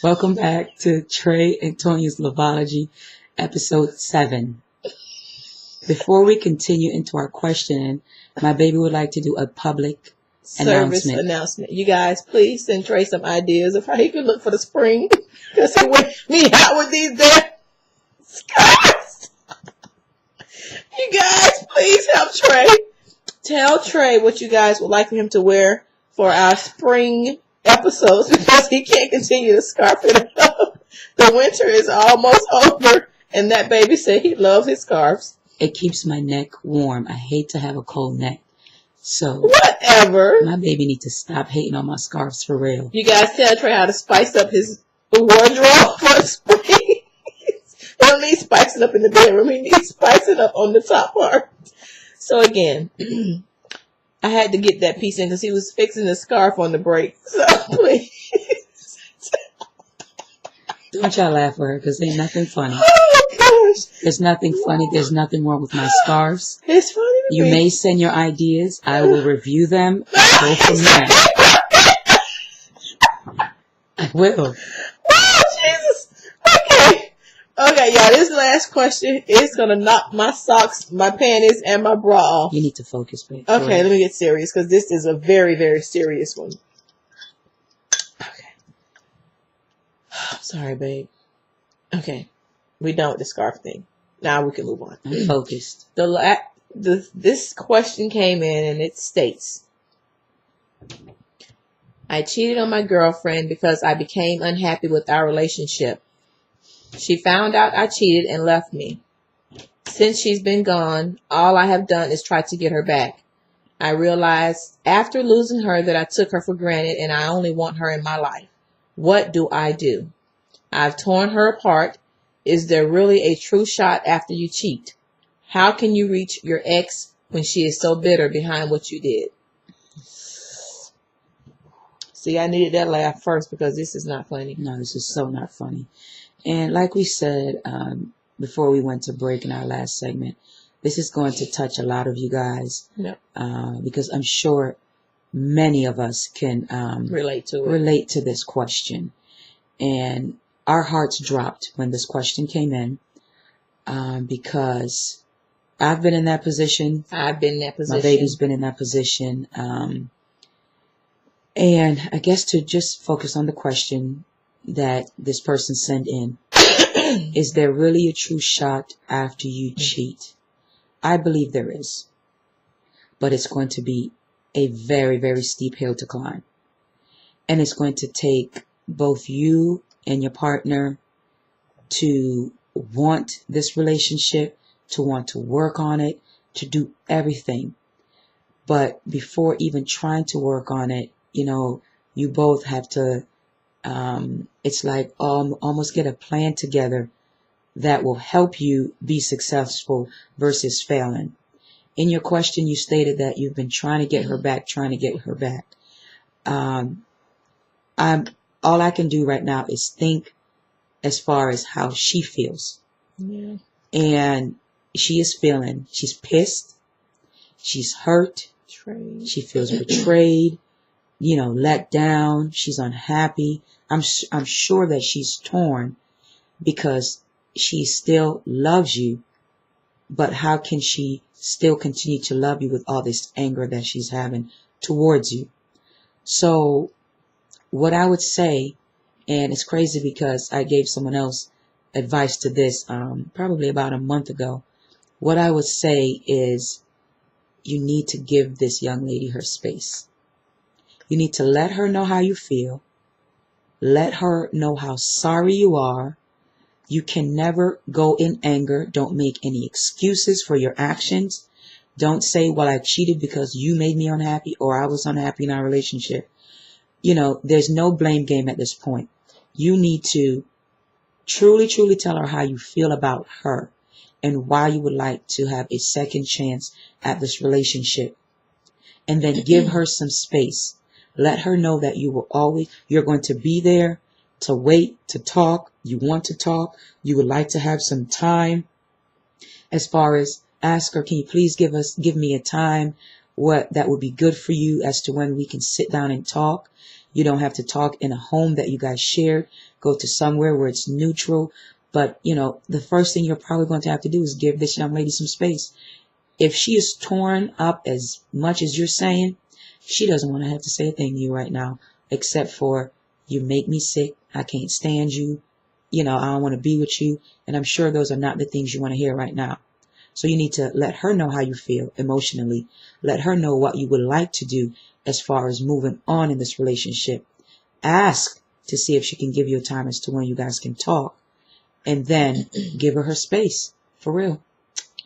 Welcome back to Trey&Tonya'S Loveology, episode 7. Before we continue into our questioning, my baby would like to do a public service announcement. You guys, please send Trey some ideas of how he can look for the spring. Because he went me out with these damn scarves. You guys, please help Trey. Tell Trey what you guys would like for him to wear for our spring episodes because he can't continue to scarf it up. The winter is almost over, and that baby said he loves his scarves. It keeps my neck warm. I hate to have a cold neck. So whatever. My baby needs to stop hating on my scarves for real. You guys tell Trey how to spice up his wardrobe for spring. He don't need spicing up in the bedroom. He needs spicing up on the top part. So again, I had to get that piece in because he was fixing the scarf on the break. So please. Don't y'all laugh at her because ain't nothing funny. Oh gosh. There's nothing funny. There's nothing wrong with my scarves. It's funny to You me. may send your ideas. I will review them. Go from there. I will. Oh, Jesus. Okay, y'all, this last question is going to knock my socks, my panties, and my bra off. You need to focus, babe. Okay, let me get serious because this is a very, very serious one. Okay. Sorry, babe. Okay. We're done with the scarf thing. Now we can move on. I'm focused. This question came in and it states, I cheated on my girlfriend because I became unhappy with our relationship. She found out I cheated and left me. Since she's been gone, all I have done is try to get her back. I realized after losing her that I took her for granted and I only want her in my life. What do I do? I've torn her apart. Is there really a true shot after you cheat? How can you reach your ex when she is so bitter behind what you did? See, I needed that laugh first because this is not funny. No, this is so not funny. And like we said before we went to break in our last segment, this is going to touch a lot of you guys. Yep. Because I'm sure many of us can relate to this question. And our hearts dropped when this question came in because I've been in that position. I've been in that position. My baby's been in that position. And I guess to just focus on the question that this person sent in, is there really a true shot after you cheat? I believe there is. But it's going to be a very, very steep hill to climb. And it's going to take both you and your partner to want this relationship, to want to work on it, to do everything. But before even trying to work on it, you both have to, it's like almost get a plan together that will help you be successful versus failing. In your question, you stated that you've been trying to get her back. All I can do right now is think as far as how she feels. Yeah. And she is feeling, she's pissed, she's hurt, betrayed. She feels betrayed, let down, she's unhappy. I'm sure that she's torn because she still loves you, but how can she still continue to love you with all this anger that she's having towards you? So what I would say, and it's crazy because I gave someone else advice to this probably about a month ago. What I would say is you need to give this young lady her space. You need to let her know how you feel. Let her know how sorry you are. You can never go in anger. Don't make any excuses for your actions. Don't say, well, I cheated because you made me unhappy or I was unhappy in our relationship. There's no blame game at this point. You need to truly, truly tell her how you feel about her and why you would like to have a second chance at this relationship. And then give her some space. Let her know that you're going to be there to wait, to talk. You want to talk. You would like to have some time. As far as ask her, can you please give me a time that would be good for you as to when we can sit down and talk. You don't have to talk in a home that you guys shared. Go to somewhere where it's neutral. But, the first thing you're probably going to have to do is give this young lady some space. If she is torn up as much as you're saying, she doesn't want to have to say a thing to you right now, except for, you make me sick. I can't stand you. I don't want to be with you. And I'm sure those are not the things you want to hear right now. So you need to let her know how you feel emotionally. Let her know what you would like to do as far as moving on in this relationship. Ask to see if she can give you a time as to when you guys can talk. And then give her space. For real.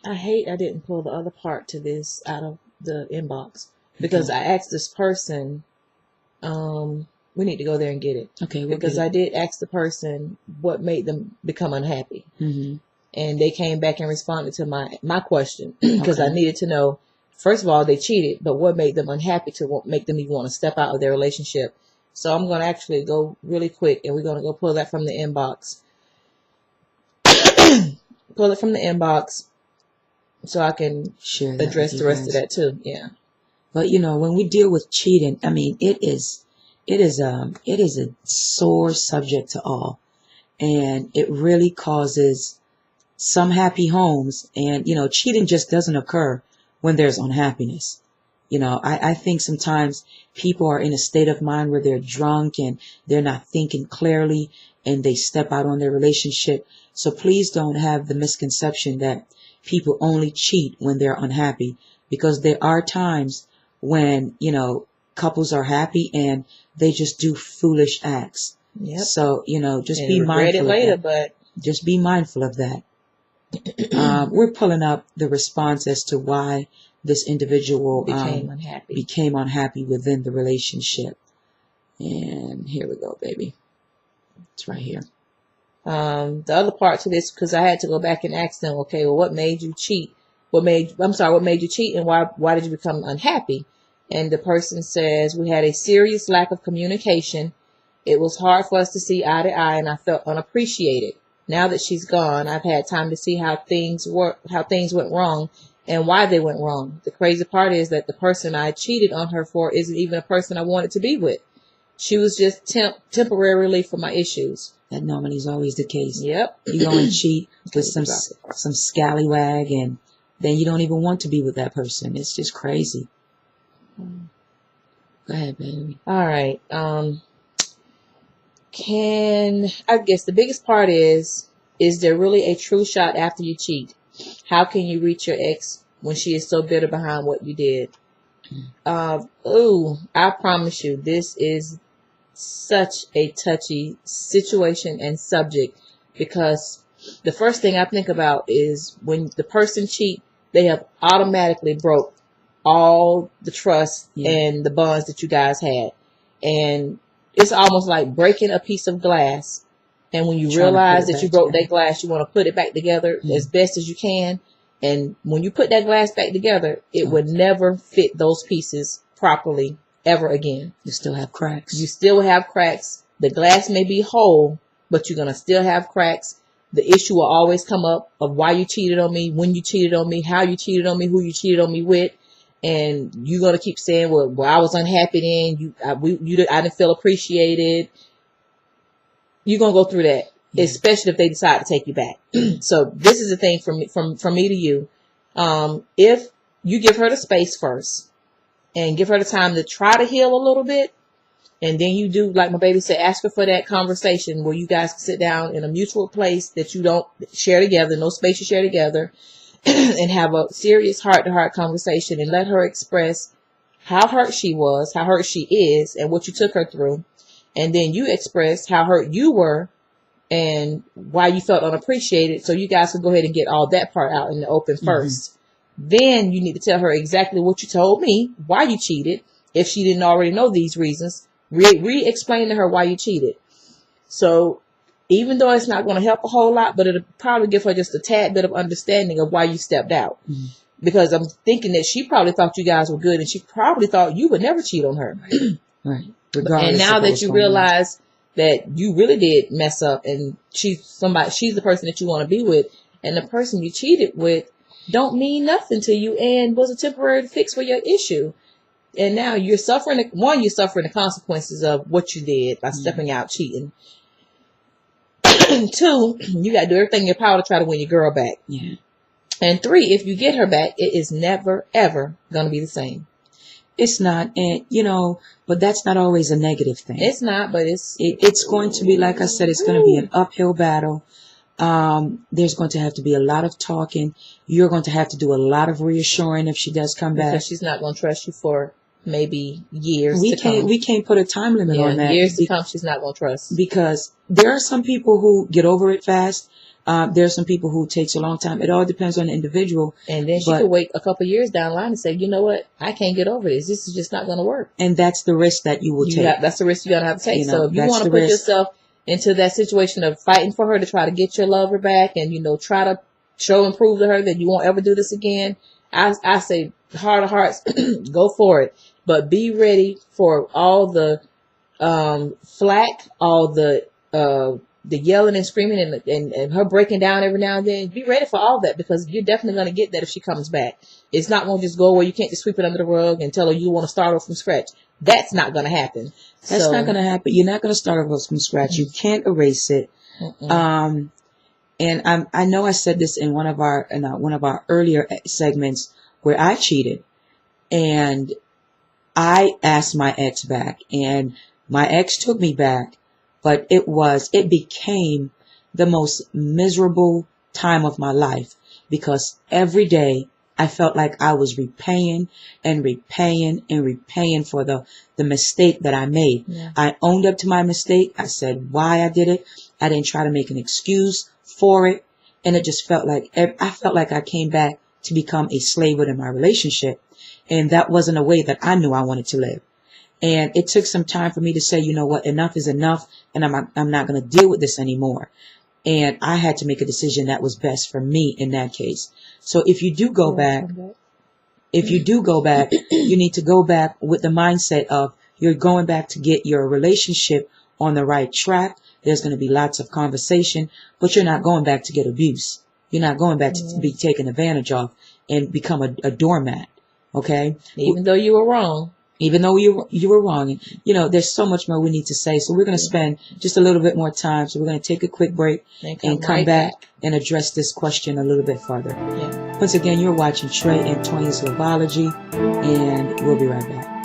I hate I didn't pull the other part to this out of the inbox. Because I asked this person, we need to go there and get it. Okay. Because I did ask the person what made them become unhappy. Mm-hmm. And they came back and responded to my question. Because I needed to know, first of all, they cheated, but what made them unhappy to make them even want to step out of their relationship. So I'm going to actually go really quick, and we're going to go pull that from the inbox. Pull it from the inbox so I can address the rest of that too. Yeah. But when we deal with cheating, I mean, it is a sore subject to all, and it really causes some happy homes. And cheating just doesn't occur when there's unhappiness. I think sometimes people are in a state of mind where they're drunk and they're not thinking clearly, and they step out on their relationship. So please don't have the misconception that people only cheat when they're unhappy, because there are times when, couples are happy and they just do foolish acts. Yep. So, just be mindful of that. But just be mindful of that. We're pulling up the response as to why this individual became unhappy within the relationship. And here we go, baby. It's right here. The other part to this, because I had to go back and ask them, okay, well, what made you cheat? What made you cheat, and why did you become unhappy? And the person says, we had a serious lack of communication. It was hard for us to see eye to eye, and I felt unappreciated. Now that she's gone, I've had time to see how things went wrong and why they went wrong. The crazy part is that the person I cheated on her for isn't even a person I wanted to be with. She was just temporary relief for my issues. That normally is always the case. Yep. You go and cheat with some scallywag, and then you don't even want to be with that person. It's just crazy. Go ahead, baby. All right. I guess the biggest part is there really a true shot after you cheat? How can you reach your ex when she is so bitter behind what you did? I promise you, this is such a touchy situation and subject, because the first thing I think about is when the person cheat, they have automatically broke all the trust and the bonds that you guys had. And it's almost like breaking a piece of glass. And when you realize that you broke that glass, you want to put it back together as best as you can. And when you put that glass back together, it would never fit those pieces properly ever again. You still have cracks. You still have cracks. The glass may be whole, but you're going to still have cracks. The issue will always come up of why you cheated on me, when you cheated on me, how you cheated on me, who you cheated on me with. And you're going to keep saying, well, I was unhappy then. I didn't feel appreciated. You're going to go through that, especially if they decide to take you back. So this is the thing from me to you. If you give her the space first and give her the time to try to heal a little bit, and then you do, like my baby said, ask her for that conversation where you guys can sit down in a mutual place that you don't share together, no space you share together, and have a serious heart-to-heart conversation, and let her express how hurt she was, how hurt she is, and what you took her through. And then you express how hurt you were and why you felt unappreciated, so you guys can go ahead and get all that part out in the open first. Then you need to tell her exactly what you told me, why you cheated. If she didn't already know these reasons, re-explain to her why you cheated. So even though it's not going to help a whole lot, but it'll probably give her just a tad bit of understanding of why you stepped out. Because I'm thinking that she probably thought you guys were good, and she probably thought you would never cheat on her. Right. And now that you realize that you really did mess up, and she's the person that you want to be with, and the person you cheated with don't mean nothing to you and was a temporary fix for your issue. And now you're suffering the consequences of what you did by stepping out cheating. 2, you got to do everything in your power to try to win your girl back. Yeah. And 3, if you get her back, it is never, ever going to be the same. It's not, and but that's not always a negative thing. It's not, but it's going to be, like I said, it's going to be an uphill battle. There's going to have to be a lot of talking. You're going to have to do a lot of reassuring if she does come back. Because she's not going to trust you for maybe years We to come. We can't put a time limit on that. Years to come, she's not going to trust. Because there are some people who get over it fast. There are some people who takes a long time. It all depends on the individual. And then she could wait a couple of years down the line and say, you know what? I can't get over this. This is just not going to work. And that's the risk that you will take. That's the risk you're going to have to take. So if you want to put yourself into that situation of fighting for her to try to get your lover back and, try to show and prove to her that you won't ever do this again, I say, heart of hearts, go for it. But be ready for all the flack, all the yelling and screaming and her breaking down every now and then. Be ready for all that, because you're definitely going to get that if she comes back. It's not going to just go away. You can't just sweep it under the rug and tell her you want to start off from scratch. That's not going to happen. That's not going to happen. You're not going to start off from scratch. You can't erase it. And I know I said this in one of our earlier segments where I cheated, and I asked my ex back, and my ex took me back. But it became the most miserable time of my life, because every day I felt like I was repaying and repaying and repaying for the mistake that I made. Yeah. I owned up to my mistake. I said why I did it. I didn't try to make an excuse for it. And it just felt like I came back to become a slave within my relationship. And that wasn't a way that I knew I wanted to live. And it took some time for me to say, you know what, enough is enough, and I'm not going to deal with this anymore. And I had to make a decision that was best for me in that case. So if you do go back, you need to go back with the mindset of you're going back to get your relationship on the right track. There's going to be lots of conversation, but you're not going back to get abuse. You're not going back to be taken advantage of and become a doormat. Okay? Even though you were wrong. Even though you were wrong. And, there's so much more we need to say. So we're going to spend just a little bit more time. So we're going to take a quick break and come back and address this question a little bit further. Yeah. Once again, you're watching Trey and Toya's Loveology, and we'll be right back.